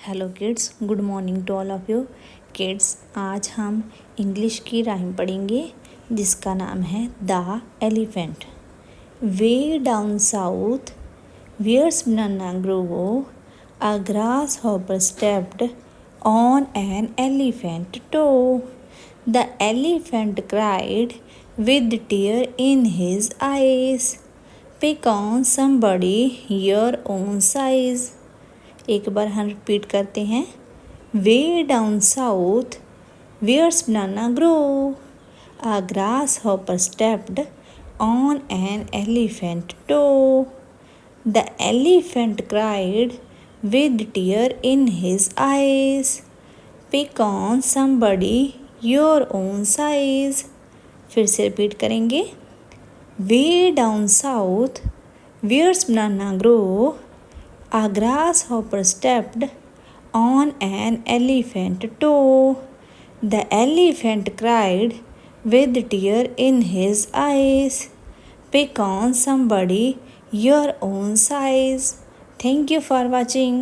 Hello kids, good morning to all of you kids. आज हम English की rhyme पढ़ेंगे जिसका नाम है the elephant. Way down south where's banana grow, a grasshopper stepped on an elephant toe. The elephant cried with tear in his eyes, pick on somebody your own size। एक बार हम repeat करते हैं। Way down south where's banana grow, a grasshopper stepped on an elephant toe. The elephant cried with tear in his eyes, pick on somebody your own size. फिर से repeat करेंगे। Way down south where's banana grow, a grasshopper stepped on an elephant toe. The elephant cried with tear in his eyes, pick on somebody your own size। Thank you for watching.